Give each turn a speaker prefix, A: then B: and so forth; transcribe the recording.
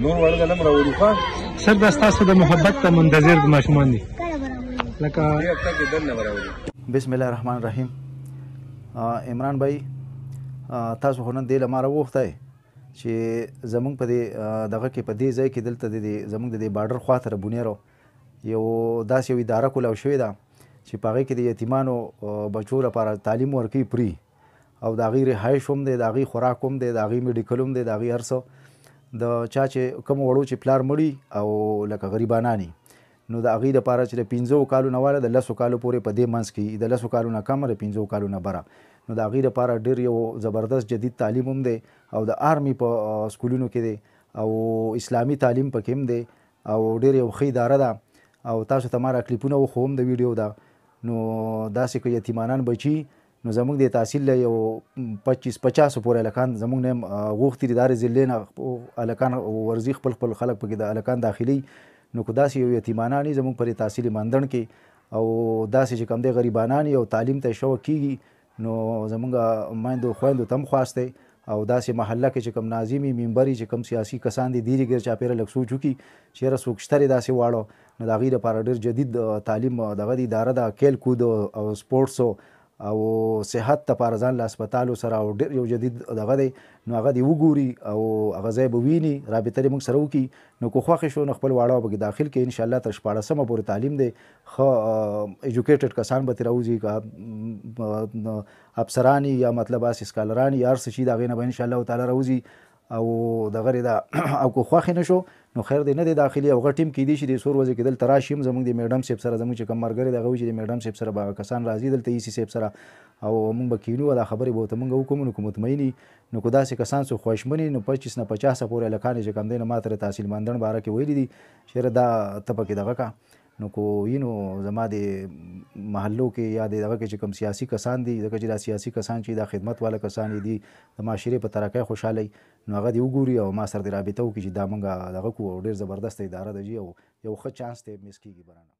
A: نور وړه د نم راوړي خو
B: سر دا ستاسو د محبت ته منتظر د ماشومان دي لکه
A: دې هفته کې دننه راوړي.
C: بسم الله الرحمن الرحیم. عمران بھائی تاسو خو نن دې لماره وغوښتی چې زمونږ په دې دغه کې په دې ځای کې دلته د زمونږ د دې بارډر خواته ربونیرو یو داسې یو اداره کولاو شوې ده چې په هغې کې د یتیمانو بچو لپاره تعلیم ورکوي پري او د هغې رهایش هم دی، د هغې خوراک هم دی، د هغې میډیکل هم دی، د هغې هر څه د چا چې کوم وړو چې پلار مړي او لکه غریبانانی نو د هغې دپاره چې د 15 کالو نه واله د 10 کالو پورې په دې منځ کې د 10 کالو نه کم د 15 کالو نه بره نو د هغې دپاره ډېر یو زبردست جدید تعلیم هم دی او د آرمي په سکولونو کې دی او اسلامي تعلیم پکې هم دی او ډېر یو ښه اداره ده او تاسو ته ما را کلیپونه وښوم د ویډیو ده نو داسې که یتیمانان بچي نو زموږ د تحصیل له یو 25-50 پورې هلکان زموږ نه غوښتي دي دا ضلعې نه هلکان ورځي خپل خلک پکې د هلکان داخلي نو که داسې یو یتیمانان زموږ پر تحصیل ماندڼ کې او داسې چې کوم دی غریبانان او تعلیم ته شوق کیږي نو زموږ میندو خویندو ته هم خواست دی او داسې محله کې چې کوم ناظمي ممبري چې کوم سیاسي کسان دي دې ګر چاپېره لږ سوچ وکړي چې یاره څوک شته دی داسې واړه نو د هغې لپاره ډېر جدید تعلیم دغه د اداره ده کیل کود او سپورټسو او صحت لپاره ځان له هسپتالو سره او ډېر یو جدید دغه دی نو هغه دې وګوري او هغه ځای به وویني رابطه دې موږ سره وکړي نو که خوښې شو نو خپل واړه پکې داخل کړي انشاءالله تر 14مه پورې تعلیم دی ښه ایجوکیټډ کسان به ترې راوځي افسران یا مطلب هسې سکالران یا هر څه شي د هغې نه به انشاءالله تعالی راوځي او دغه ده او که خوښې نه شو نو خیر دی نه دی داخلي او هغه ټیم کیدی شي د څور ورځې کې دلته راشي هم زموږ د میډم صاحب سره زموږ چې کوم ملګري دغه وي چې د میډم صاحب سره به هغه کسان راځي دلته ایسي صاحب سره او موږ به کینو دا خبرې به ورته موږ وکړو نو که مطمئني نو که داسې کسان څوک خوښمني نو 25 نه 50 پورې هلکان چې کوم دی نو ما ته د تحصیل ماندڼ باره کې ویلي دي چې یاره دا ته پکې دغه کا نو کو وینو زما د محلو کې یا دغه کې چې کوم سیاسي کسان دي ځکه چې دا سیاسي کسان چې دا خدمت والا کسان دي د معاشرې په ترقۍ خوشحالي نو هغه دې وګوري او ما سره دې رابطه وکړي چې دا موږ دغه کو ډېر زبردست اداره ده جي او یو ښه چانس دی مس کېږي برانه